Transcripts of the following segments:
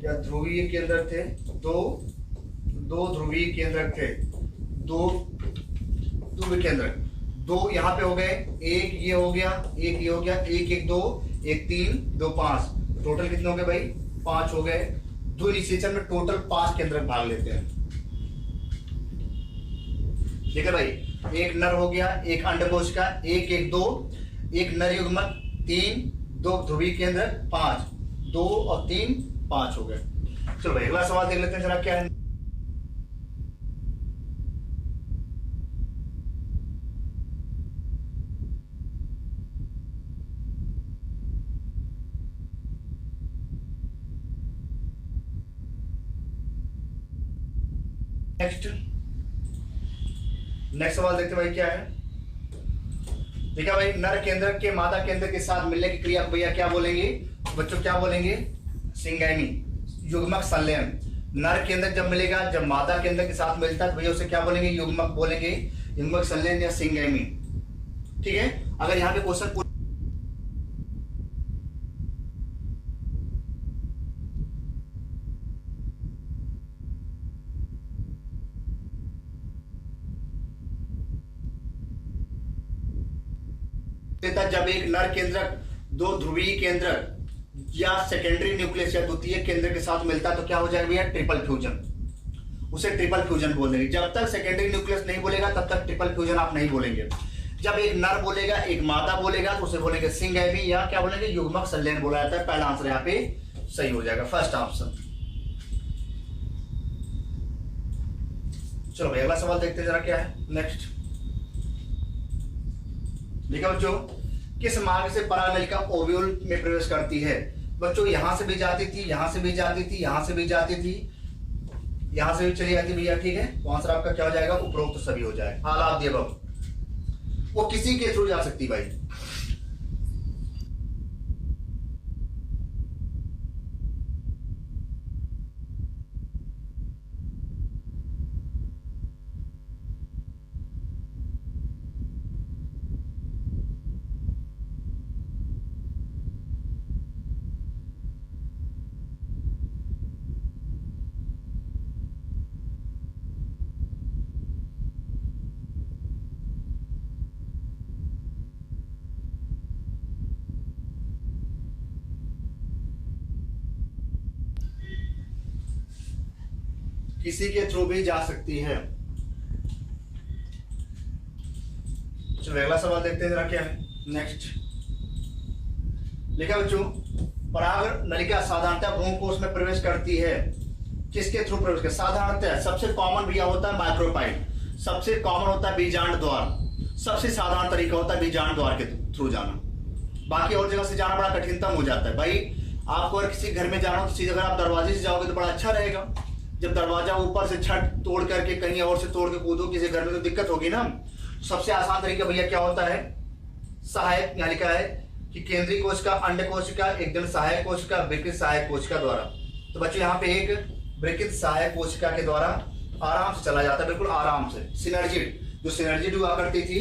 क्या ध्रुवीय केंद्रक थे? दो ध्रुवीय केंद्रक थे, दो ध्रुवीय केंद्रक, दो यहाँ पे हो गए, एक ये हो गया, एक ये हो गया, एक एक दो, एक तीन, दो पांच, टोटल कितने हो गए भाई? 5 हो गए। द्वितीय निषेचन में टोटल 5 केंद्रक भाग लेते हैं। ठीक है भाई, एक नर हो गया, एक अंडकोश का, एक एक दो, एक नर युग्मक, 3, 2 ध्रुवीय केंद्रक, 5, 2 और 3, 5 हो गए। चलो भाई अगला सवाल देख लेते हैं जरा क्या है। नेक्स्ट सवाल देखते भाई क्या है। ठीक है भाई, नर केंद्र के मादा केंद्र के साथ मिलने की क्रिया को भैया क्या बोलेंगे बच्चों? क्या बोलेंगे? सिंगैमी, युग्मक संलयन। नर केंद्र जब मिलेगा, जब मादा केंद्र के साथ मिलता है तो भैया उसे क्या बोलेंगे? युग्मक बोलेंगे, युग्मक संलयन या सिंगैमी। ठीक है, अगर यहाँ पे क्वेश्चन जब एक नर केंद्रक दो ध्रुवीय केंद्रक या सेकेंडरी न्यूक्लियस या द्वितीय केंद्र के साथ मिलता है तो क्या हो जाएगा भैया? Triple fusion. उसे ट्रिपल फ्यूजन बोल देंगे। जब तक सेकेंडरी न्यूक्लियस नहीं बोलेगा तब तक ट्रिपल फ्यूजन आप नहीं बोलेंगे। जब एक नर बोलेगा, एक मादा बोलेगा तो उसे बोलेंगे सिंगैमी या क्या बोलेंगे? युग्मक संलयन बोला जाता है। पहला आंसर यहाँ पे सही हो जाएगा, फर्स्ट ऑप्शन। चलो भाई अगला सवाल देखते हैं जरा क्या है। नेक्स्ट देखा बच्चों, किस मार्ग से परागनलिका ओव्यूल में प्रवेश करती है? बच्चों यहां से भी जाती थी, यहां से भी जाती थी, यहां से भी जाती थी, यहां से भी चली जाती भैया। ठीक है, तो आंसर आपका क्या हो जाएगा? उपरोक्त सभी हो जाएगा। हालात दिए वो किसी के थ्रू जा सकती भाई। किसी के थ्रू भी जा सकती है। चलो अगला सवाल देखते हैं जरा क्या है। नेक्स्ट लिखा बच्चों, पराग नलिका साधारणतः भ्रूणकोश में प्रवेश करती है। किसके थ्रू प्रवेश करती है? साधारणतः सबसे कॉमन भैया होता है माइक्रोपाइल, सबसे कॉमन होता है बीजांड द्वार, सबसे साधारण तरीका होता है बीजांड द्वार के थ्रू जाना। बाकी और जगह से जाना बड़ा कठिनतम हो जाता है भाई। आपको अगर किसी घर में जाना हो तो सीधे अगर आप दरवाजे से जाओगे तो बड़ा अच्छा रहेगा। जब दरवाजा ऊपर से छत तोड़ करके कहीं और से तोड़ के कूदो किसी घर में तो दिक्कत होगी ना। सबसे आसान तरीका भैया क्या होता है? सहायक, यहाँ लिखा है कि केंद्रीय कोशिका, अंड कोशिका, एकदल सहायक कोशिका, विकृत सहायक कोशिका द्वारा। तो बच्चों यहाँ पे एक विकृत सहायक कोशिका के द्वारा आराम से चला जाता है, बिल्कुल आराम से। सिनर्जिड, जो सिनर्जिड हुआ करती थी,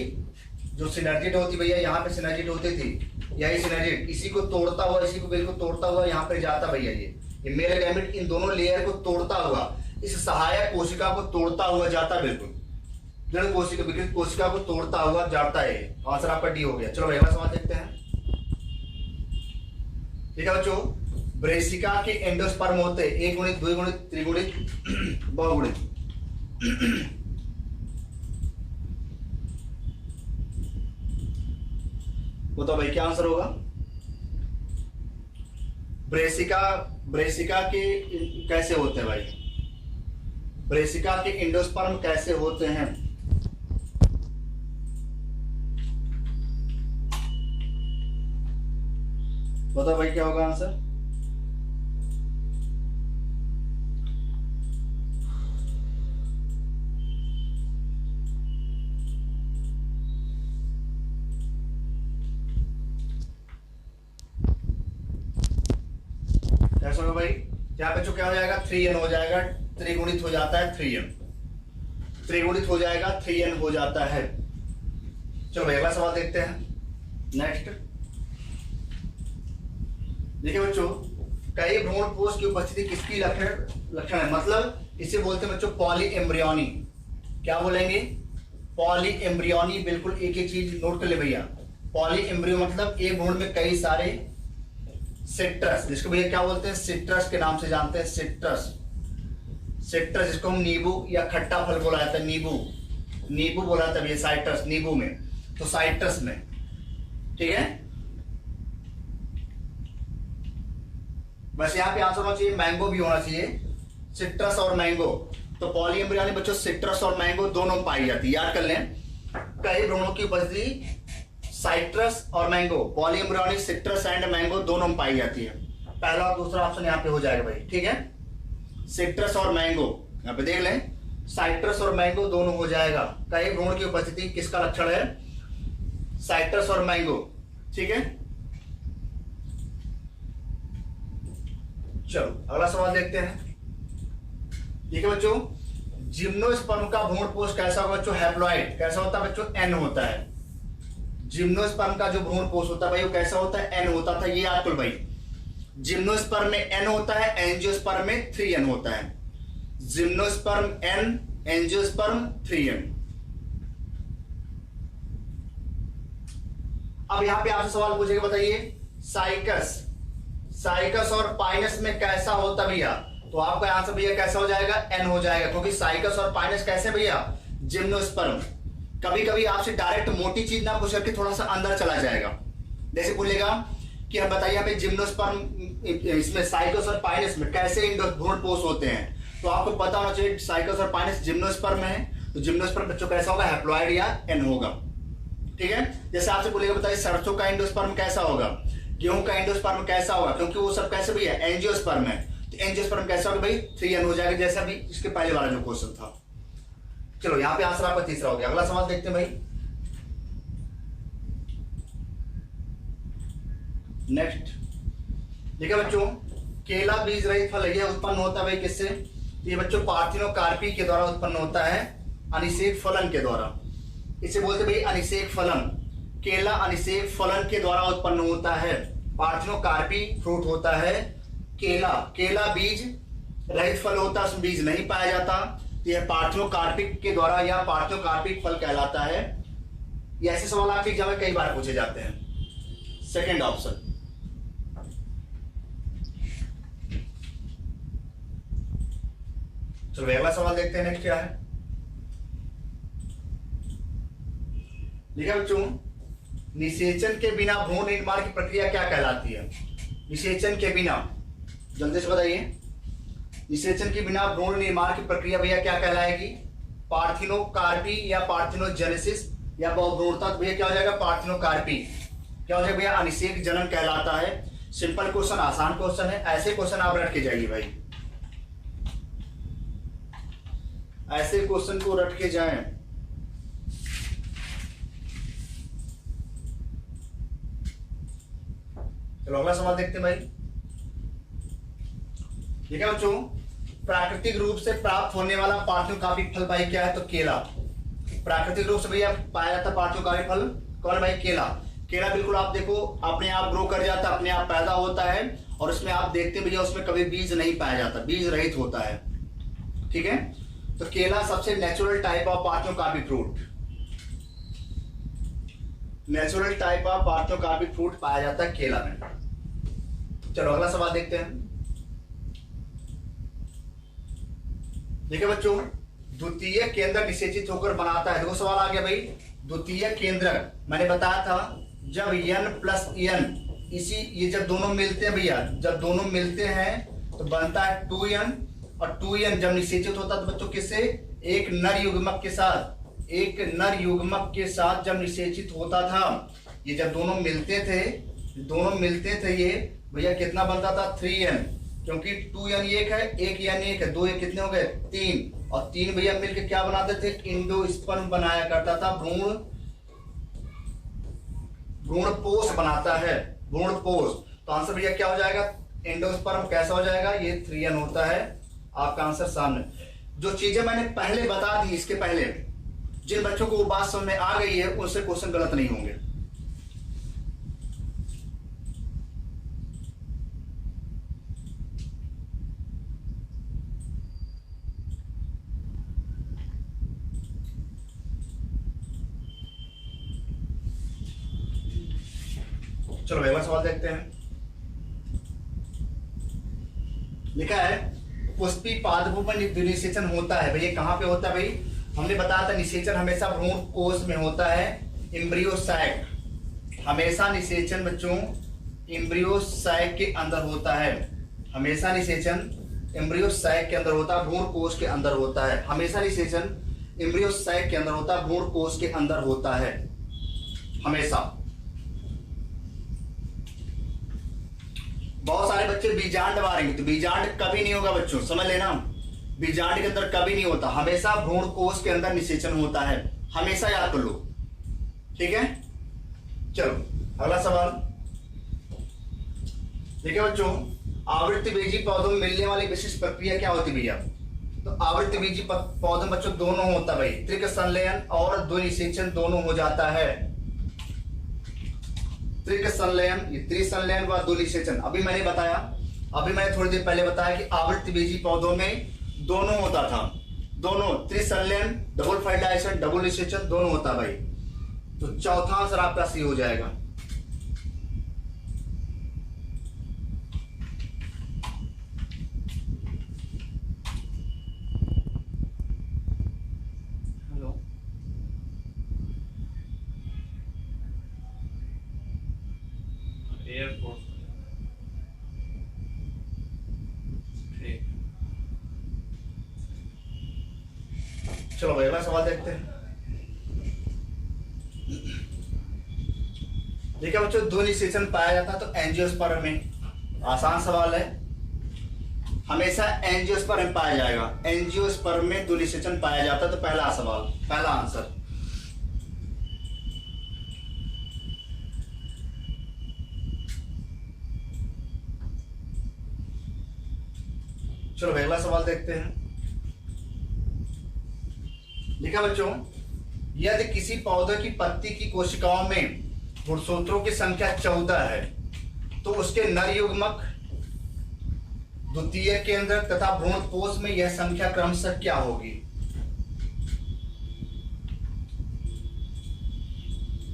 जो सिनर्जिड होती भैया यहाँ पे सिनर्जिड होती थी, यही सिनर्जिड इसी को तोड़ता हुआ, इसी को बिल्कुल तोड़ता हुआ यहाँ पे जाता भैया। ये मेल गैमेट इन दोनों लेयर को तोड़ता हुआ, इस सहायक कोशिका को तोड़ता हुआ जाता, बिल्कुल जड़ कोशिका, विकृत कोशिका को तोड़ता हुआ जाता है। आंसर आपका डी हो गया। चलो अगला सवाल देखते हैं। ठीक है बच्चों, ब्रेसिका के एंडोस्पर्म होते हैं एक गुणित, द्विगुणित, त्रिगुणित, बहुगुणित। बताओ भाई क्या आंसर होगा? ब्रेसिका के कैसे होते हैं भाई? ब्रेसिका के एंडोस्पर्म कैसे होते हैं? बताओ भाई क्या होगा आंसर? कैसा होगा भाई? यहाँ पे जो क्या हो जाएगा? 3n हो जाएगा, त्रिगुणित हो जाता है 3n, त्रिगुणित हो जाएगा 3n हो जाता है। चलो अगला सवाल देखते हैं। नेक्स्ट देखिए बच्चों, कई भ्रूणपोष की उपस्थिति किसकी लक्षण है? मतलब इसे बोलते हैं बच्चों पॉली एम्ब्रियोनी। क्या बोलेंगे? Poly embryony. बिल्कुल एक एक चीज नोट कर ले भैया। पॉली एम्ब्रियो मतलब एक भ्रूण में कई सारे सिट्रस, जिसको भैया क्या बोलते हैं? सिट्रस के नाम से जानते हैं। सिट्रस, सिट्रस जिसको हम नींबू या खट्टा फल बोला जाता है। नींबू, नींबू बोला जाता है भैया साइट्रस, नींबू में, तो साइट्रस में। ठीक है, बस यहाँ पे आंसर होना चाहिए मैंगो भी होना चाहिए। सिट्रस और मैंगो, तो पॉली एम्ब्रियोनी बच्चों सिट्रस और मैंगो दोनों में पाई जाती है। याद कर लें, कई भ्रूणों की उपस्थिति साइट्रस और mango, poly embryony citrus and mango दोनों में पाई जाती है। पहला और दूसरा ऑप्शन यहाँ पे हो जाएगा भाई। ठीक है, सिट्रस और मैंगो, यहाँ पे देख लें साइट्रस और मैंगो दोनों हो जाएगा। कई भ्रूण की उपस्थिति किसका लक्षण है? साइट्रस और मैंगो। ठीक है, चलो अगला सवाल देखते हैं। ठीक है बच्चों, जिम्नोस्पर्म का भ्रूणपोष कैसा होगा बच्चों? हैप्लॉइड। कैसा होता है बच्चों? एन होता है। जिम्नोस्पर्म का जो भ्रूणपोष होता है भाई वो कैसा होता है? एन होता था। ये याद करो भाई, जिम्नोस्पर्म में एन होता है, एंजियोस्पर्म में 3n होता है। Gymnosperm n, angiosperm 3n। अब यहां पे आपसे सवाल पूछेगा, बताइए साइकस, साइकस और पाइनस में कैसा होता भैया? तो आपका आंसर भैया कैसा हो जाएगा? n हो जाएगा, क्योंकि साइकस और पाइनस कैसे भैया? जिम्नोस्पर्म। कभी कभी आपसे डायरेक्ट मोटी चीज ना पूछ करके थोड़ा सा अंदर चला जाएगा। जैसे बोलेगा कि हम बताइए हमें जिम्नोस्पर्म, इसमें साइकस और पाइनस में कैसे भ्रूणपोष होते हैं? तो आपको पता होना चाहिए साइकस और पाइनस जिम्नोस्पर्म में है, तो जिम्नोस्पर्म बच्चों कैसा होगा? हैप्लॉइड या एन होगा। ठीक है, जैसे आपसे बोलेगा बताइए सरसों का एंडोस्पर्म कैसा होगा, गेहूं का एंडोस्पर्म कैसा होगा, क्योंकि वो सब कैसे भैया? एंजियोस्पर्म है, तो एंजियोस्पर्म कैसा होगा भाई? 3n हो जाएगा, जैसा भी इसके पहले वाला जो क्वेश्चन था। चलो यहाँ पे आंसर आपका तीसरा हो गया। अगला सवाल देखते हैं भाई। नेक्स्ट देखिए बच्चों, केला बीज रहित फल यह उत्पन्न होता है भाई किससे? ये बच्चों पार्थिनोकार्पी के द्वारा उत्पन्न होता है, अनिषेक फलन के द्वारा। इसे बोलते भाई अनिषेक फलन। केला अनिषेक फलन के द्वारा उत्पन्न होता है। पार्थिनोकार्पी फ्रूट होता है केला। केला बीज रहित फल होता है, उसमें बीज नहीं पाया जाता, तो यह पार्थिनोकार्पिक के द्वारा या पार्थिनोकार्पिक फल कहलाता है। ये ऐसे सवाल आपके एग्जाम में कई बार पूछे जाते हैं। Second option. चलो अगला सवाल देखते हैं। नेक्स्ट क्या है? देखिए बच्चों, निषेचन के बिना भ्रूण निर्माण की प्रक्रिया क्या कहलाती है? निषेचन के बिना, जल्दी से बताइए, निषेचन के बिना भ्रूण निर्माण की प्रक्रिया भैया क्या कहलाएगी? पार्थिनोकार्पी या पार्थिनोजेनेसिस या बहुभ्रूणता भैया क्या हो जाएगा? पार्थिनोकार्पी। क्या हो जाएगा भैया? अनिषेक जनन कहलाता है। सिंपल क्वेश्चन, आसान क्वेश्चन है, ऐसे क्वेश्चन आप रट के जाइए भाई, ऐसे क्वेश्चन को रट के जाएं। चलो अगला सवाल देखते हैं भाई। ठीक है बच्चों, प्राकृतिक रूप से प्राप्त होने वाला पार्थिनोकार्पिक फल भाई क्या है? तो केला। प्राकृतिक रूप से भैया पाया जाता पार्थिनोकार्पिक फल कौन भाई? केला। केला बिल्कुल आप देखो अपने आप ग्रो कर जाता है, अपने आप पैदा होता है, और उसमें आप देखते हैं भैया उसमें कभी बीज नहीं पाया जाता, बीज रहित होता है। ठीक है, तो केला सबसे natural type of parthenocarpic fruit, natural type of parthenocarpic fruit पाया जाता है केला में। चलो अगला सवाल देखते हैं। देखिए बच्चों, द्वितीय केंद्र निषेचित होकर बनाता है। देखो सवाल आ गया भाई, द्वितीय केंद्र मैंने बताया था जब n प्लस n, इसी ये जब दोनों मिलते हैं भैया, जब दोनों मिलते हैं तो बनता है 2n, और 2n जब निषेचित होता है तो बच्चों किससे? एक नर युग्मक के साथ, एक नर युग्मक के साथ जब निषेचित होता था, ये जब दोनों मिलते थे, दोनों मिलते थे, ये भैया कितना बनता था? 3n, क्योंकि 2n एक है, एक n एक है, दो एक कितने हो गए? 3, और 3 भैया मिलकर क्या बनाते थे? इंडोस्पर्म बनाया करता था। भ्रूणपोष बनाता है, भ्रूणपोष। तो आंसर भैया क्या हो जाएगा? एंडोस्पर्म कैसा हो जाएगा? ये 3n होता है। आपका आंसर सामने। जो चीजें मैंने पहले बता दी, इसके पहले जिन बच्चों को वो बात समझ में आ गई है उनसे क्वेश्चन गलत नहीं होंगे। चलो अगला सवाल देखते हैं। लिखा है पुष्पी पादपों पर निषेचन होता है। भैया कहाँ पे होता है भाई? हमने बताया था निषेचन हमेशा भ्रूण कोश में होता है, एम्ब्रियो सैक। हमेशा निषेचन बच्चों एम्ब्रियो सैक के अंदर होता है। हमेशा निषेचन एम्ब्रियो सैक के अंदर होता है, भ्रूण कोश के अंदर होता है। हमेशा निषेचन एम्ब्रियो सैक के अंदर होता है, भ्रूण कोश के अंदर होता है हमेशा। बहुत सारे बच्चे बीजांड मारेंगे, तो बीजांड कभी नहीं होगा बच्चों, समझ लेना। बीजांड के अंदर कभी नहीं होता, हमेशा भ्रूण कोश के अंदर निषेचन होता है, हमेशा याद कर लो, ठीक है। चलो अगला सवाल देखिए बच्चों, आवृत्तिबीजी पौधों में मिलने वाली विशिष्ट प्रक्रिया क्या होती है भैया? तो आवृत्तिबीजी पौधों में बच्चों दोनों होता है भाई, त्रिक संलयन और द्विनिषेचन दोनों हो जाता है। त्रिक संलयन, त्रिसंलयन व द्विनिषेचन अभी मैंने बताया, अभी मैंने थोड़ी देर पहले बताया कि आवृत्तिबीजी पौधों में दोनों होता था, दोनों त्रिसंलयन, डबल फर्टिलाइजेशन, डबल निषेचन दोनों होता भाई। तो चौथा आंसर आपका सी हो जाएगा। चलो अगला सवाल देखते हैं। देखिए बच्चों, द्विनिषेचन पाया जाता है तो एंजियोस्पर्म में। आसान सवाल है, हमेशा एंजियोस्पर्म में पाया जाएगा। एंजियोस्पर्म में द्विनिषेचन पाया जाता है, तो पहला सवाल, पहला आंसर। चलो अगला सवाल देखते हैं। लिखा बच्चों, यदि किसी पौधे की पत्ती की कोशिकाओं में गुणसूत्रों की संख्या 14 है तो उसके नर युग्मक, द्वितीय केंद्र तथा भ्रूणपोष में यह संख्या क्रमशः क्या होगी?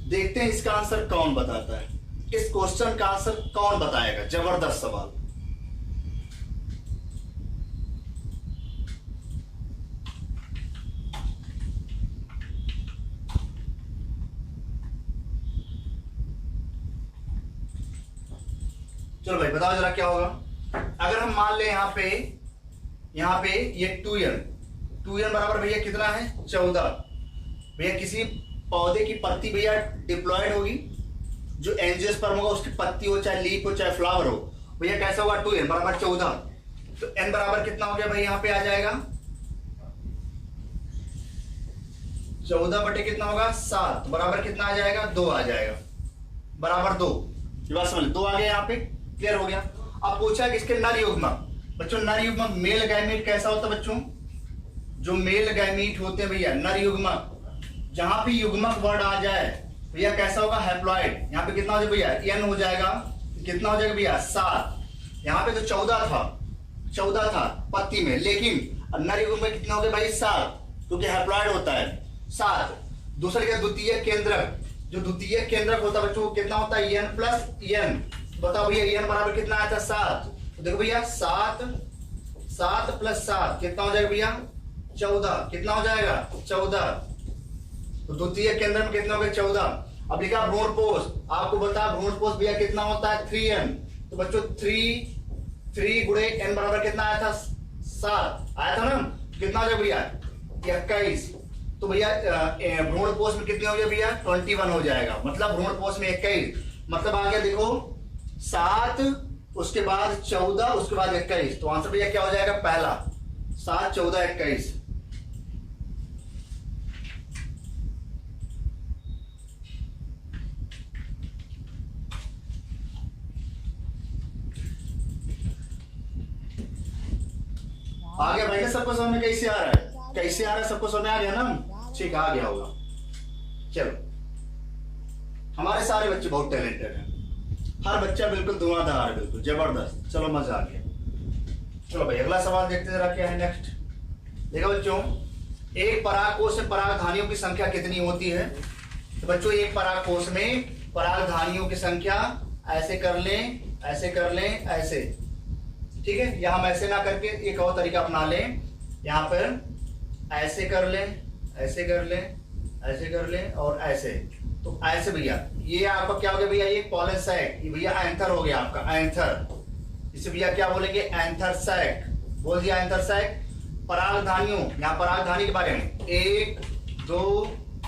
देखते हैं इसका आंसर कौन बताता है। इस क्वेश्चन का आंसर कौन बताएगा? जबरदस्त सवाल। चलो भाई बताओ जरा क्या होगा। अगर हम मान ले यहाँ पे ये 2n बराबर भैया कितना है? 14। भैया किसी पौधे की पत्ती भैया डिप्लॉयड होगी, जो एंजियोस्पर्म होगा उसकी पत्ती हो, चाहे लीफ हो, चाहे फ्लावर हो, भैया कैसा होगा? 2n बराबर 14। तो n बराबर कितना हो गया भाई? यहाँ पे आ जाएगा 14 बटे कितना होगा? 7 बराबर कितना आ जाएगा? 2 आ जाएगा, बराबर 2। ये बात समझ, 2 आ गया यहाँ पे, क्लियर हो गया। अब पूछा कि इसके नर युग्मक, बच्चों नर युग्मक मेल गैमीट कैसा होता है बच्चों? जो मेल गैमीट होते हैं भैया नर युग्मक, जहां भी युग्मक वर्ड आ जाए भैया कैसा होगा? हैप्लॉइड। यहाँ पे कितना हो जाएगा भैया? n हो जाएगा। कितना हो जाएगा भैया? 7। यहाँ पे तो 14 था पत्ती में, लेकिन नर युग्मक में कितना हो गया भाई? 7, क्योंकि हैप्लॉइड होता है 7। दूसरे का द्वितीय केंद्रक, जो द्वितीय केंद्रक होता है बच्चों कितना होता है? n plus n। बताओ भैया n बराबर कितना आया था? 7। तो देखो भैया 7 प्लस 7 कितना हो जाएगा भैया? 14। कितना हो जाएगा? 14। तो द्वितीय केंद्र में कितना हो गया? 14। अब लिखा भ्रूणपोष, आपको बता भ्रूणपोष भैया कितना होता है? 3n। तो बच्चों 3 गुणे n बराबर कितना आया था? 7 आया था ना। कितना हो जाएगा भैया? 21। तो भैया भ्रूणपोष में कितने हो गया भैया? 21 हो जाएगा। मतलब भ्रूणपोष में 21, मतलब आ गया देखो 7, उसके बाद 14, उसके बाद 21। तो आंसर भैया क्या हो जाएगा? पहला 7, 14, 21। आ गया भाई ना सबको समझ में? कैसे आ रहा है? कैसे आ रहा है सबको समझ में आ गया ना? ठीक आ गया होगा। चलो, हमारे सारे बच्चे बहुत टैलेंटेड हैं, हर बच्चा बिल्कुल धुआंधार, बिल्कुल जबरदस्त। चलो मजा आ गया। चलो भाई अगला सवाल देखते जरा क्या है नेक्स्ट। देखो बच्चों, एक परागकोश में परागधानियों की संख्या कितनी होती है? तो बच्चों एक परागकोश में परागधानियों की संख्या ऐसे कर लें, ऐसे कर लें, ऐसे, ठीक है। या हम ऐसे ना करके एक और तरीका अपना लें, यहाँ पर ऐसे कर लें, ऐसे कर लें, ऐसे कर लें और ऐसे। तो ऐसे भैया ये आपका क्या हो गया भैया, ये पॉलन सैक, ये भैया एंथर हो गया आपका, एंथर। इसे भैया क्या बोलेंगे, एंथर सैक, बोल दिया एंथर सैक। परागधानियों, यहाँ परागधानी के बारे में 1 2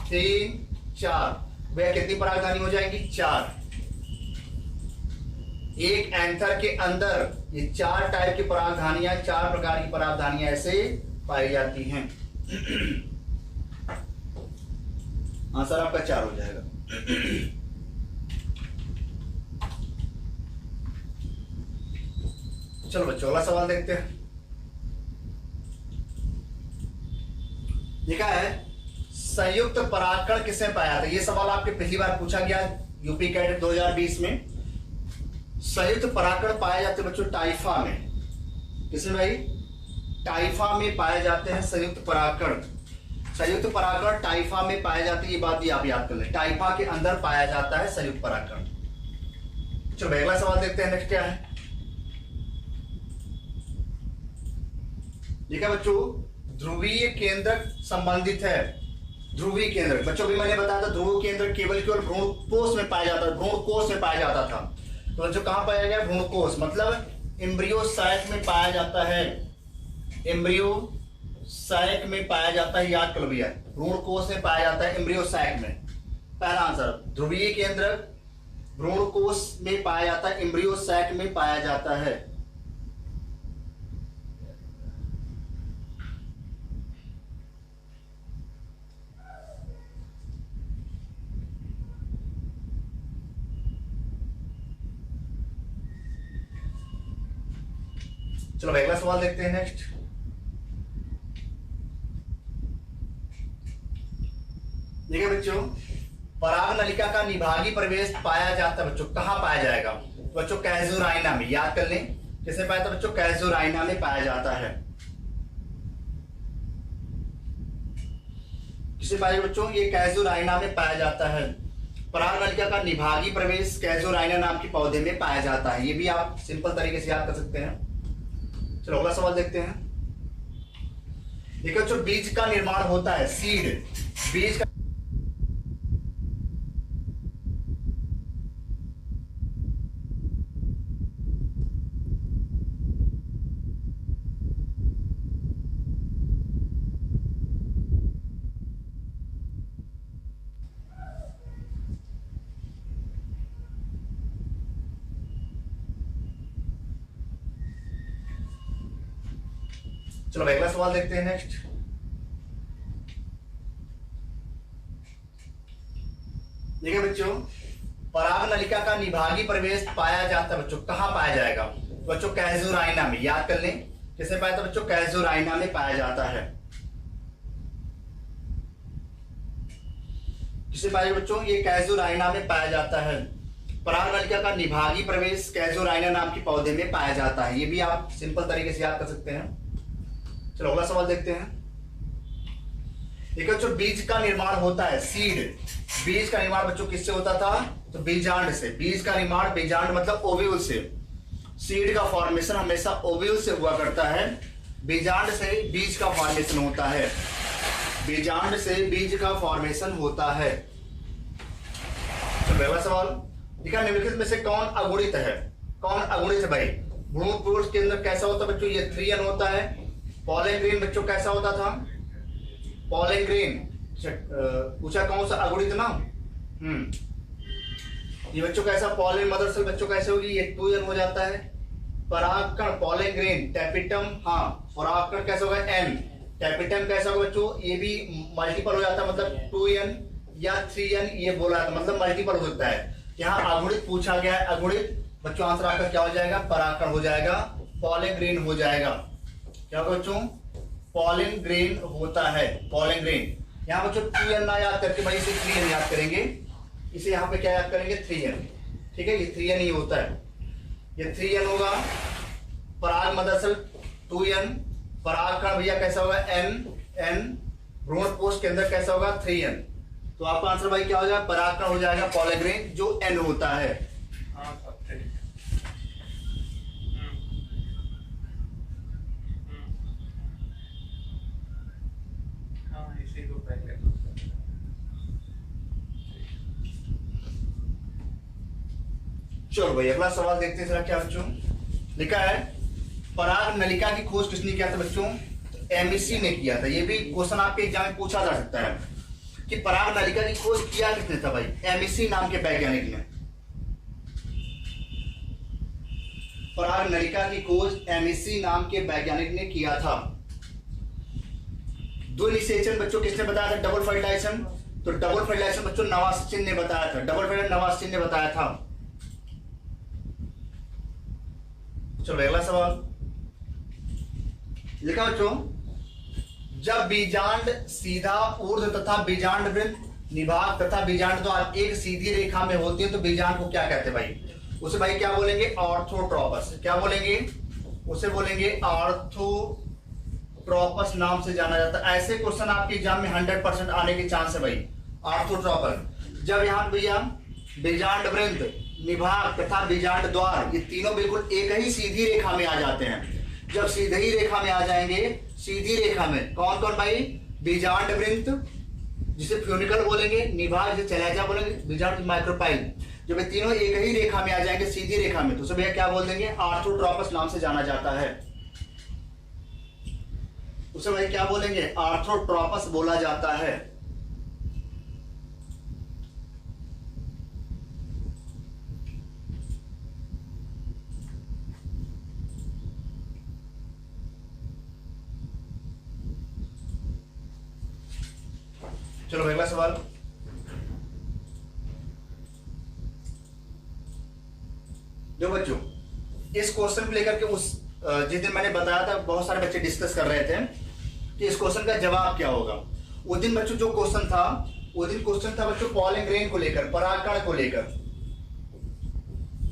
3 4, भैया कितनी परागधानी हो जाएंगी, 4। एक एंथर के अंदर ये 4 टाइप की परागधानियां, 4 प्रकार की परागधानियां ऐसे पाई जाती हैं। आंसर आपका 4 हो जाएगा। चलो बच्चों अगला सवाल देखते हैं। देखा है, संयुक्त परागकण किसने पाया था, ये सवाल आपके पहली बार पूछा गया यूपी कैडेट 2020 में। संयुक्त परागकण पाए जाते हैं बच्चों टाइफा में। किसमें भाई, टाइफा में पाए जाते हैं संयुक्त परागकण। संयुक्त परागकण टाइफा में पाए जाते हैं, ये बात भी आप याद कर लें, टाइफा के अंदर पाया जाता है संयुक्त परागकण। चलो अगला सवाल देखते हैं, नेक्स्ट क्या है। देखा बच्चों, ध्रुवीय केंद्रक संबंधित है। ध्रुवीय केंद्रक बच्चों भी मैंने बताया था, ध्रुव केंद्र केवल भ्रूणकोश में पाया जाता था, भ्रूणकोश में पाया जाता था। तो बच्चों कहां पाया गया, भ्रूणकोश मतलब एम्ब्रियो साइक में पाया जाता है, एम्ब्रियो साइक में पाया जाता है, याद कर भैया, भ्रूणकोश में पाया जाता है, एम्ब्रियो साइक में। पहला आंसर, ध्रुवीय केंद्रक भ्रूणकोश में पाया जाता है, एम्ब्रियो साइक में पाया जाता है। चलो अगला सवाल देखते हैं, नेक्स्ट। देखिए बच्चों, पराग नलिका का निभागी प्रवेश पाया जाता है बच्चों, कहां पाया जाएगा, तो बच्चों कैजुराइना में, याद कर लें किसमें पाया जाता है बच्चों, कैजुराइना में पाया जाता है। किसे पाया बच्चों, ये कैजुराइना में पाया जाता है। पराग नलिका का निभागी प्रवेश कैजुराइना नाम के पौधे में पाया जाता है, ये भी आप सिंपल तरीके से याद कर सकते हैं। चलो अगला सवाल देखते हैं। देखो, जो बीज का निर्माण होता है, सीड, बीज का चलो अगला सवाल देखते हैं, नेक्स्ट। देखिए बच्चों, पराग नलिका का निभागी प्रवेश पाया जाता है बच्चों, कहां पाया जाएगा, बच्चों कैजुराइना में, याद कर लें किसे पाया जाता है बच्चों, कैजुराइना में पाया जाता है। किसे पाया जाता है बच्चों, ये कैजुराइना में पाया जाता है। पराग नलिका का निभागी प्रवेश कैजुराइना नाम के पौधे में पाया जाता है, ये भी आप सिंपल तरीके से याद कर सकते हैं। चलो अगला सवाल देखते हैं। देखो, जो बीज का निर्माण होता है, सीड, बीज का निर्माण बच्चों किससे होता था, तो बीजांड से। बीज का निर्माण, बीजांड मतलब ओव्यूल से। सीड का फॉर्मेशन हमेशा ओव्यूल से हुआ करता है, बीजांड से बीज का फॉर्मेशन होता है, बीजांड से बीज का फॉर्मेशन होता है। तो पहला सवाल, देखा निम्नलिखित में से कौन अगुणित है, कौन अगुणित है भाई। भ्रूणकोश के अंदर कैसा होता है बच्चों, ये 3N होता है। पॉलन ग्रेन बच्चों कैसा होता था, पॉलन ग्रेन पूछा कौन सा अगुणित ना। ये बच्चों कैसा, पॉलन मदर सेल बच्चों कैसे होगी, ये 2N हो जाता है। परागकण पॉलन ग्रेन टैपिटम, हाँ परागकण कैसा होगा, N। टैपिटम कैसा होगा बच्चों, ये भी मल्टीपल हो जाता है, मतलब 2N या 3N ये बोला था, मतलब मल्टीपल हो सकता है। यहाँ अगुणित पूछा गया है, अगुणित बच्चों आंसर आपका क्या हो जाएगा, परागकण हो जाएगा, पॉलन ग्रेन हो जाएगा। क्या होगा बच्चों, पॉलन ग्रेन होता है, पॉलन ग्रेन। यहाँ बच्चों 2N ना याद करके भाई इसे 3N याद करेंगे, इसे यहाँ पे क्या याद करेंगे, 3N, ठीक है, ये 3N ही होता है, ये 3N होगा। पराग मदर सेल 2N, परागकण भैया कैसा होगा, N, भ्रूणकोश के अंदर कैसा होगा, 3N। तो आपका आंसर भाई क्या हो जाएगा, परागकण हो जाएगा, पॉलन ग्रेन जो N होता है। चलो भाई अगला सवाल देखते हैं जरा क्या बच्चों लिखा है। पराग नलिका की खोज किसने किया था बच्चों? एमईसी ने किया था। ये भी क्वेश्चन आपके एग्जाम में पूछा जा सकता है कि पराग नलिका की खोज किया किसने था भाई? एमईसी नाम के वैज्ञानिक ने। पराग नलिका की खोज एमईसी नाम के वैज्ञानिक ने किया था। दो निषेचन बच्चों किसने बताया था? Double fertilisation. तो डबल फर्टिलाइजेशन बच्चों नवास्चिन ने बताया था। डबल फर्टिलाइजेशन नवास्चिन ने बताया था। चलो अगला सवाल लिखा बच्चों, जब बीजांड सीधा ऊर्ध्व तथा बीजांड वृत्त निभाग तथा बीजांड द्वार एक सीधी रेखा में होती है तो बीजांड को क्या कहते हैं भाई? उसे भाई क्या बोलेंगे? ऑर्थोट्रोपस। क्या बोलेंगे? उसे बोलेंगे ऑर्थोट्रोपस नाम से जाना जाता है। ऐसे क्वेश्चन आपके एग्जाम में 100% आने के चांस है भाई। ऑर्थोट्रोपस। जब यहां भैया बीजांड वृत्त निभाग तथा बीजांड द्वार ये तीनों बिल्कुल एक ही सीधी रेखा में आ जाते हैं। जब सीधी ही रेखा में आ जाएंगे, सीधी रेखा में कौन कौन भाई? बीजांड वृत्त जिसे फ्यूनिकल बोलेंगे, निभाग जिसे चैलेजा बोलेंगे, बीजांड माइक्रोपाइल। जब ये तीनों एक ही रेखा में आ जाएंगे सीधी रेखा में तो उसे भैया क्या बोल देंगे? ऑर्थोट्रोपस नाम से जाना जाता है। उसे भाई क्या बोलेंगे? ऑर्थोट्रोपस बोला जाता है। चलो अगला सवाल। जो बच्चों इस क्वेश्चन को लेकर के उस जिस दिन मैंने बताया था बहुत सारे बच्चे डिस्कस कर रहे थे कि इस क्वेश्चन का जवाब क्या होगा। उस दिन बच्चों जो क्वेश्चन था, उस दिन क्वेश्चन था बच्चों पॉलिन ग्रेन को लेकर, परागकण को लेकर।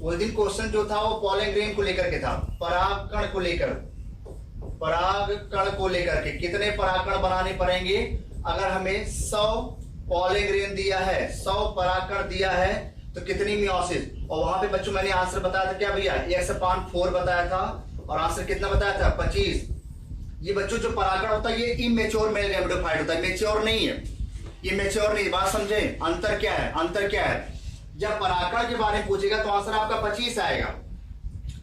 उस दिन क्वेश्चन जो था वो पॉलिन ग्रेन को लेकर के था, परागकण को लेकर। परागकण को लेकर के कितने परागकण बनाने पड़ेंगे अगर हमें 100 पॉलिन ग्रेन दिया है, 100 परागकण दिया है तो कितनी मियोसिस। और वहां पे बच्चों मैंने आंसर बताया था क्या भैया? x/4 बताया था और आंसर कितना बताया था? 25। ये बच्चों जो परागकण होता है ये इमेच्योर मेल गैमेटोफाइट होता है, मेच्योर नहीं है। ये मेच्योर नहीं, बात समझे? अंतर क्या है? अंतर क्या है? जब परागकण के बारे में पूछेगा तो आंसर आपका 25 आएगा।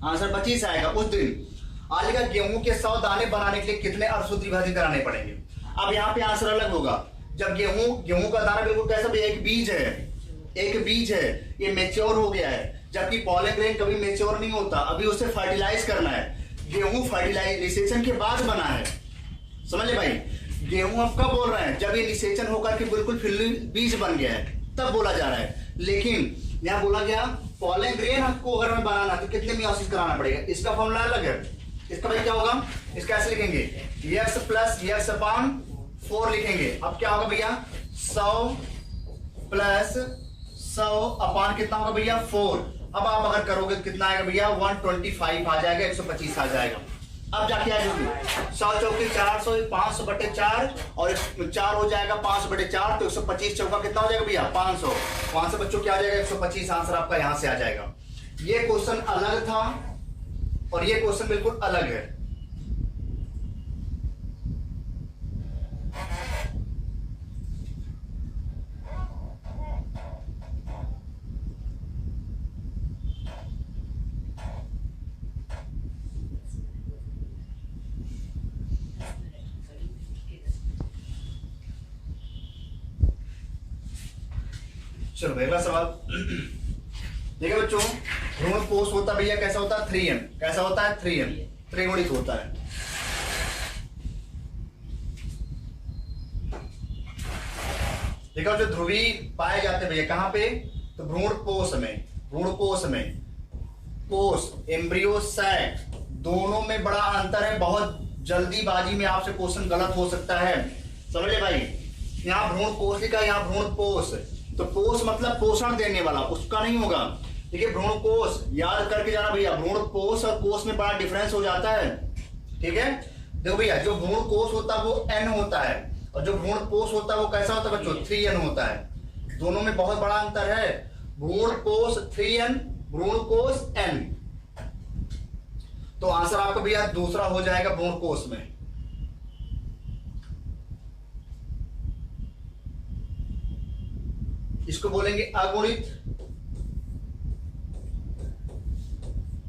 आंसर 25 आएगा। उस दिन आलिका गेहूं के 100 दाने बनाने के लिए कितने अर्धसूत्री विभाजन कराने पड़ेंगे? अब यहाँ पे आंसर अलग होगा। जब गेहूं का दाना बिल्कुल कैसा भी एक बीज है, एक बीज है, ये मेच्योर हो गया है। जबकि पॉलिन ग्रेन कभी मेच्योर नहीं होता, अभी उसे फर्टिलाइज करना है। गेहूं फर्टिलाइजेशन के बाद बना है, समझ ले भाई। गेहूं आप कब बोल रहे हैं? जब ये निषेचन होकर के बिल्कुल फिल्ली बीज बन गया है तब बोला जा रहा है। लेकिन यहाँ बोला गया पॉलिन ग्रेन आपको अगर हमें बनाना तो कितने मियोसिस कराना पड़ेगा? इसका फॉर्मूला अलग है। इसका भाई क्या होगा? इसका ऐसे लिखेंगे x प्लस x/4 लिखेंगे। अब क्या होगा भैया? 100 प्लस 100 अपान कितना होगा भैया? 4। अब आप अगर करोगे तो कितना आएगा भैया? 125 आ जाएगा, 125 आ जाएगा। अब जाके आ जाएगी 100 चौके 400, 500/4 और 4 हो जाएगा 500/4 तो 125 चौका कितना हो जाएगा भैया? 500। 500 बच्चों क्या आ जाएगा? 125। आंसर आपका यहां से आ जाएगा। ये क्वेश्चन अलग था और ये क्वेश्चन बिल्कुल अलग है। चलो अगला सवाल देखिए बच्चों, भ्रूण कोष होता भैया कैसा होता है? 3M। कैसा होता है? 3M, त्रिगुणित होता है। देखो जो ध्रुवी पाए जाते हैं भैया कहां पे? तो भ्रूण कोष में। भ्रूण कोष में कोष एम्ब्रियो सैक दोनों में बड़ा अंतर है। बहुत जल्दीबाजी में आपसे क्वेश्चन गलत हो सकता है, समझ ले भाई। यहाँ भ्रूण कोष लिखा, यहाँ भ्रूण कोष। तो कोष मतलब पोषण देने वाला, उसका नहीं होगा। देखिए भ्रूण कोष याद करके जाना भैया, भ्रूण कोष और कोष में बड़ा डिफरेंस हो जाता है, ठीक है। देखो भैया जो भ्रूण कोष होता है वो N होता है और जो भ्रूण कोष होता है वो कैसा होता है बच्चों? 3N होता है। दोनों में बहुत बड़ा अंतर है। भ्रूण कोष 3N, भ्रूण कोष N। तो आंसर आपका भैया दूसरा हो जाएगा भ्रूण कोष में। इसको बोलेंगे अगुणित,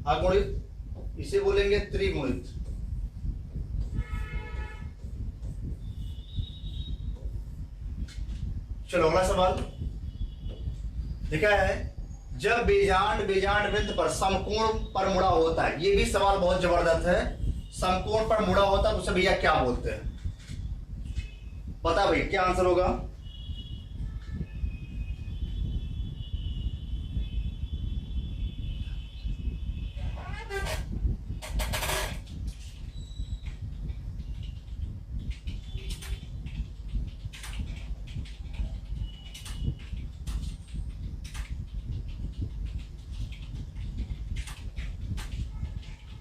अगुणित, इसे बोलेंगे त्रिगुणित। चलो अगला सवाल लिखा है, जब बेजांड बेजांड वृत्त पर समकोण पर मुड़ा होता है। ये भी सवाल बहुत जबरदस्त है। समकोण पर मुड़ा होता है तो उसे भैया क्या बोलते हैं? पता भाई क्या आंसर होगा?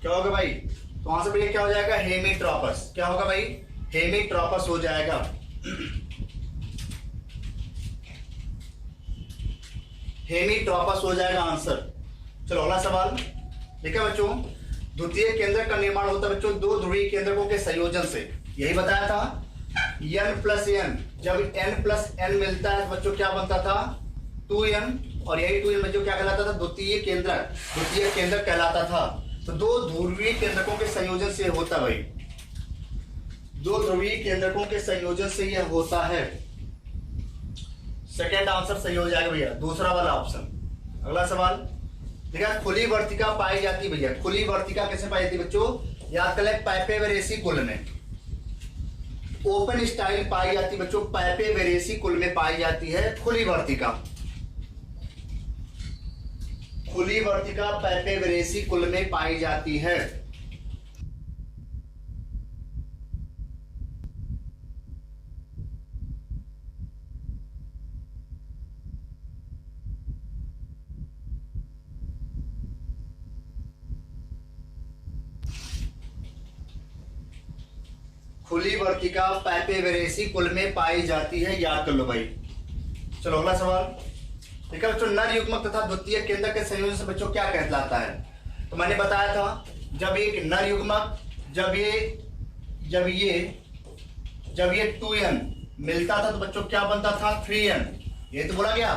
क्या होगा भाई? तो आंसर भैया क्या हो जाएगा? हेमीट्रॉपस। क्या होगा भाई? हेमीट्रॉपस हो जाएगा। हेमीट्रॉपस हो जाएगा आंसर। चलो अगला सवाल देखिए बच्चों, द्वितीय केंद्रक का निर्माण होता है बच्चों दो ध्रुवीय केंद्रकों के संयोजन से। यही बताया था n प्लस एन। जब n प्लस एन मिलता है तो बच्चों क्या बनता था? 2n। और यही 2n बच्चों क्या कहलाता था? द्वितीय केंद्रक। द्वितीय केंद्रक कहलाता था। तो दो ध्रुवीय केंद्रकों के संयोजन से होता भाई, दो ध्रुवीय केंद्रकों के संयोजन से यह होता है। सेकंड आंसर सही हो जाएगा भैया, दूसरा वाला ऑप्शन। अगला सवाल देखा, खुली वर्तिका पाई जाती भैया। खुली वर्तिका कैसे पाई जाती बच्चों? याद कर ले, पाइपेवेरेसी कुल में। ओपन स्टाइल पाई जाती बच्चों पाइपेवेरेसी कुल में पाई जाती है खुली वर्तिका। खुली वर्तिका पाइपेवेरेसी कुल में पाई जाती है। खुली वर्तिका पाइपेवेरेसी कुल में पाई जाती है, याद कर लो भाई। चलो अगला सवाल देखा बच्चों, नर युग्मक तथा द्वितीय केंद्रक के संयोजन से बच्चों क्या कहलाता है? तो मैंने बताया था, जब एक नर युग्मक जब ये 2n मिलता था तो बच्चों क्या बनता था? 3n। ये तो बोला गया,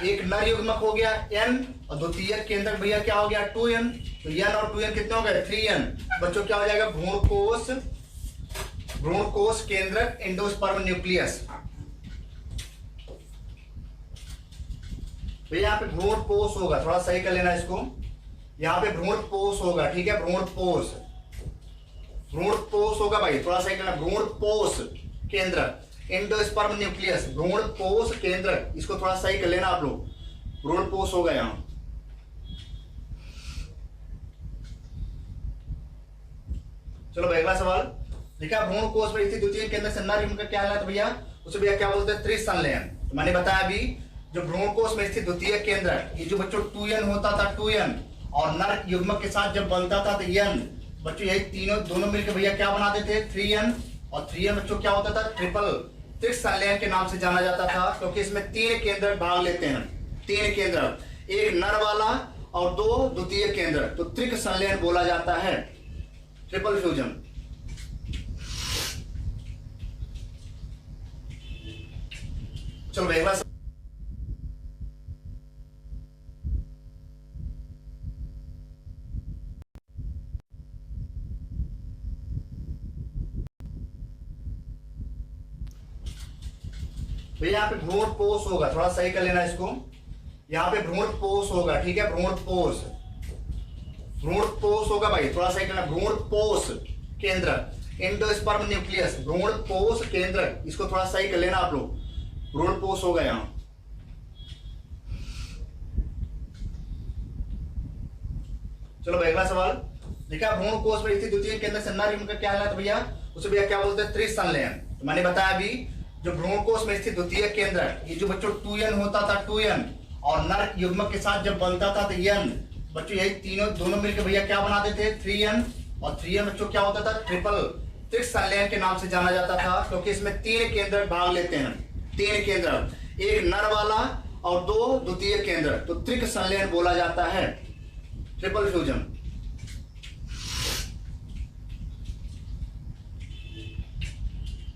एक नर युग्मक हो गया n और द्वितीय केंद्रक भैया क्या हो गया? 2n। तो n और 2n कितने हो गए? 3n। बच्चों क्या हो जाएगा? भ्रूणकोश केंद्रक एंडोस्पर्म न्यूक्लियस। भैया यहाँ पे भ्रूणपोष होगा, थोड़ा सही कर लेना इसको। यहाँ पे भ्रूणपोष होगा, ठीक है? भ्रूणपोष होगा भाई, थोड़ा सही करना। भ्रूणपोष केंद्रक एंडोस्पर्म न्यूक्लियस, भ्रूणपोष केंद्रक, इसको थोड़ा सही कर लेना आप लोग। भ्रूणपोष होगा यहाँ। चलो भाई अगला सवाल देखा, भ्रूणकोश में स्थित द्वितीय केंद्र से नर युग्मक क्या कहलाता है भैया? उसे भैया क्या बोलते हैं? त्रिसंलयन। तो मैंने बताया अभी, जो भ्रूणकोश में स्थित द्वितीय केंद्र, ये जो बच्चों 2n होता था 2n, और नर युग्मक के साथ जब बनता था तो n, बच्चों यही तीनों दोनों मिलकर भैया क्या बनाते थे? 3n। और 3n बच्चों क्या होता था? ट्रिपल, त्रिसंलयन के नाम से जाना जाता था, क्योंकि इसमें 3 केंद्र भाग लेते हैं। 3 केंद्र, एक नर वाला और 2 द्वितीय केंद्र, तो त्रिसंलयन बोला जाता है, ट्रिपल फ्यूजन। चलो अगला भैया यहाँ पे भ्रूणपोष होगा, थोड़ा सही कर लेना इसको। यहाँ पे भ्रूणपोष होगा, ठीक है? भ्रूणपोष होगा भाई, थोड़ा सही करना। भ्रूणपोष केंद्र एंडोस्पर्म न्यूक्लियस, भ्रूणपोष केंद्र, इसको थोड़ा सही कर लेना आप लोग। भ्रूणपोष होगा यहाँ। चलो भाई अगला सवाल देखा, भ्रूणकोश में स्थित द्वितीय केंद्र से नर युग्मक क्या कहलाता है भैया? उसे भैया क्या बोलते हैं? त्रिसंलयन। तो मैंने बताया अभी, जो भ्रूणकोश में स्थित द्वितीय केंद्र, ये जो बच्चों 2n होता था 2n, और नर युग्मक के साथ जब बनता था तो n, बच्चों यही तीनों दोनों मिलकर भैया क्या बनाते थे? 3n। और 3n बच्चों क्या होता था? ट्रिपल, त्रिसंलयन के नाम से जाना जाता था, क्योंकि इसमें 3 केंद्र भाग लेते हैं। 3 केंद्र, एक नर वाला और 2 द्वितीय केंद्र, तो त्रिसंलयन बोला जाता है, ट्रिपल फ्यूजन।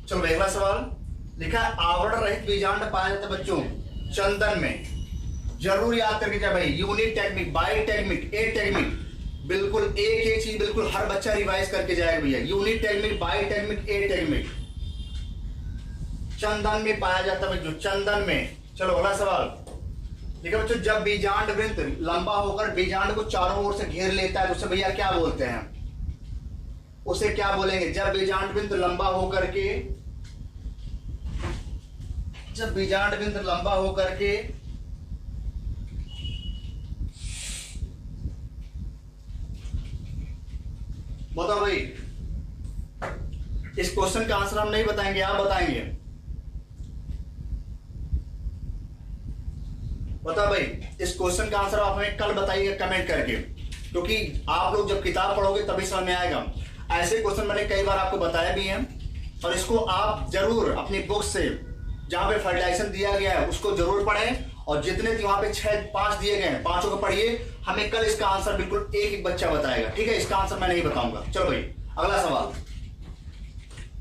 चलो अगला सवाल लिखा है, आवरण रहित बीजांड पाया जाता है बच्चों चंदन में। जरूर याद करके जाए भाई, यूनिट टेक्निक, बाई टेक्निक, ए टेक्निक, बिल्कुल एक चीज बिल्कुल हर बच्चा रिवाइज करके जाएगा भैया। यूनिट टेक्निक, बाई टेक्निक, ए टेक्निक चंदन में पाया जाता है बच्चों, चंदन में। चलो अगला सवाल देखो बच्चों, जब बीजांड वृंत लंबा होकर बीजांड को चारों ओर से घेर लेता है तो उसे भैया क्या बोलते हैं? उसे क्या बोलेंगे? जब बीजांड वृंत लंबा होकर के, जब बीजांड वृंत लंबा होकर के बताओ भाई, इस क्वेश्चन का आंसर हम नहीं बताएंगे, आप बताएंगे। बताओ भाई, इस क्वेश्चन का आंसर आप हमें कल बताइएगा कमेंट करके, क्योंकि आप लोग जब किताब पढ़ोगे तभी समझ में आएगा। ऐसे क्वेश्चन मैंने कई बार आपको बताया भी है, और इसको आप जरूर अपनी बुक से जहां पे फर्टिलाइजेशन दिया गया है उसको जरूर पढ़ें, और जितने वहां पे 5 दिए गए हैं 5 को पढ़िए। हमें कल इसका आंसर बिल्कुल एक बच्चा बताएगा, ठीक है? इसका आंसर मैं नहीं बताऊंगा। चलो भाई अगला सवाल,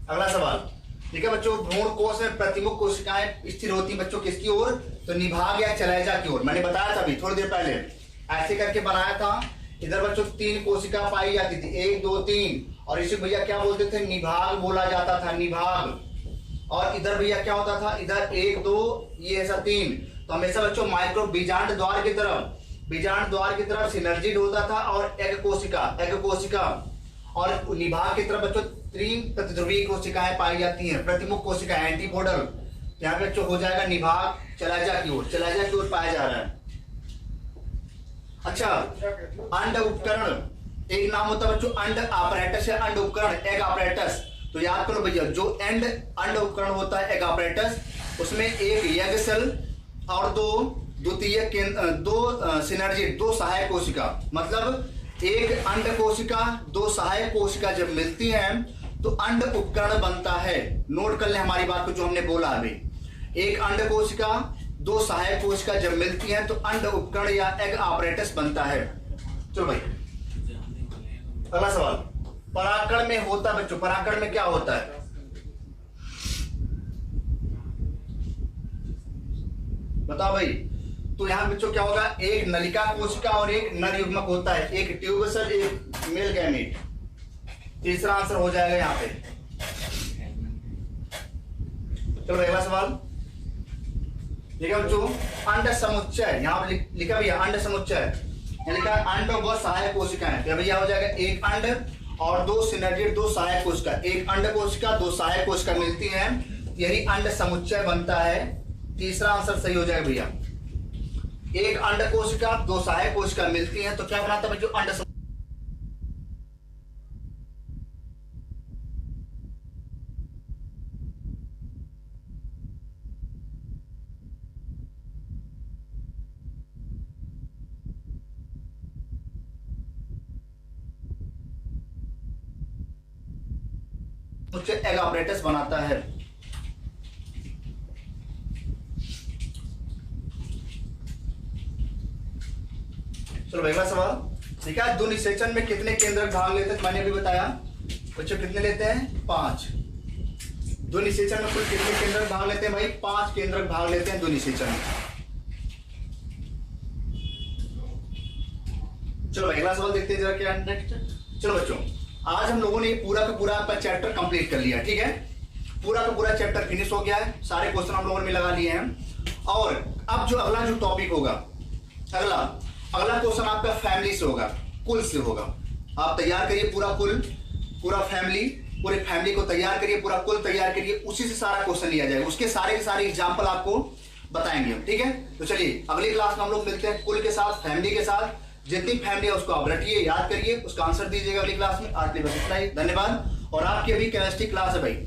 अगला सवाल ठीक है बच्चों। भ्रूण कोश में प्रतिमुख कोशिकाएं स्थिर होती बच्चों किसकी ओर? तो निभाग या चलैजा की ओर। मैंने बताया था अभी थोड़ी देर पहले, ऐसे करके बनाया था। इधर बच्चों 3 कोशिका पाई जाती थी, 1 2 3, और इसे भैया क्या बोलते थे? निभाग बोला जाता था, निभाग। और इधर भैया क्या होता था? इधर 1 2, ये ऐसा 3। तो हमेशा बच्चों माइक्रो बीजांड द्वार की तरफ, बीजांड द्वार की तरफ सिनर्जिड होता था, और एग कोशिका, एग कोशिका, और निभाग की तरफ बच्चों 3 प्रतिध्रुवीय कोशिकाएं पाई जाती हैं, प्रतिमुख कोशिका, एंटीपोडल। यहाँ पे बच्चों हो जाएगा निभाग चलैजा की ओर, चलैजा की ओर पाया जा रहा है। अच्छा, अंड उपकरण, एक नाम होता है बच्चों अंड ऑपरेटस या अंड उपकरण, एग ऑपरेटस। तो याद करो भैया, जो अंड उपकरण होता है एग ऑपरेटस, उसमें एक एग सेल और 2 सिनर्जिड, 2 सहायक कोशिका, मतलब एक अंड कोशिका 2 सहायक कोशिका जब मिलती हैं तो अंड उपकरण बनता है। नोट कर ले हमारी बात को जो हमने बोला अभी, एक अंड कोशिका 2 सहायक कोशिका जब मिलती हैं तो अंड उपकरण या एग ऑपरेटस बनता है। चलो भाई अगला सवाल, परागकण में होता बच्चों, परागकण में क्या होता है? बताओ भाई। तो यहां बच्चों क्या होगा? एक नलिका कोशिका और एक नर युग्मक होता है, एक ट्यूब सेल, एक मेल गैमीट। तीसरा आंसर हो जाएगा यहाँ पे। चलो अगला सवाल देखिए बच्चों, अंड समुच्चय, यहाँ पे लिखा भैया अंड समुच्चय, लिखा अंड और 2 सहायक कोशिकाएं। तो भैया हो जाएगा एक अंड और 2 सिनर्जिड, 2 सहायक कोशिका, एक अंड कोशिका 2 सहायक कोशिका मिलती हैं, यही अंड समुच्चय बनता है। तीसरा आंसर सही हो जाएगा भैया। एक अंड कोशिका 2 सहायक कोशिका मिलती हैं तो क्या बनाता है बच्चों? अंड समुच्चय। एग ऑपरेटस बनाता है। चलो अगला सवाल ठीक है। द्वि निषेचन में कितने केंद्रक भाग लेते हैं? मैंने अभी बताया बच्चों, कितने लेते हैं? 5। द्वि निषेचन में कुल कितने केंद्रक भाग लेते हैं भाई? 5 केंद्रक भाग लेते हैं द्वि निषेचन में। चलो अगला सवाल देखते हैं जरा क्या नेक्स्ट। चलो बच्चों, आज हम लोगों ने पूरा का पूरा आपका चैप्टर कंप्लीट कर लिया, ठीक है? पूरा का पूरा चैप्टर फिनिश हो गया है, सारे क्वेश्चन हम लोगों ने लगा लिए हैं। और अब जो अगला जो टॉपिक होगा, अगला क्वेश्चन आपका फैमिली से होगा, कुल से होगा। आप तैयार करिए पूरा कुल, पूरा फैमिली, पूरे फैमिली को तैयार करिए, पूरा कुल तैयार करिए, उसी से सारा क्वेश्चन लिया जाएगा, उसके सारे के सारे एग्जाम्पल आपको बताएंगे, ठीक है? तो चलिए अगली क्लास में हम लोग मिलते हैं कुल के साथ, फैमिली के साथ। जितनी फैमिली है उसको आप रटिए, याद करिए, उसका आंसर दीजिएगा अगली क्लास में। आज के लिए बस इतना ही, धन्यवाद। और आपकी अभी केमिस्ट्री क्लास है भाई,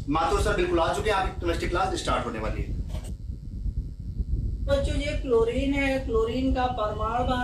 माथुर सर बिल्कुल आ चुके हैं, आपकी केमिस्ट्री क्लास स्टार्ट होने वाली है। बच्चों ये क्लोरीन है, क्लोरीन का परमाणु भार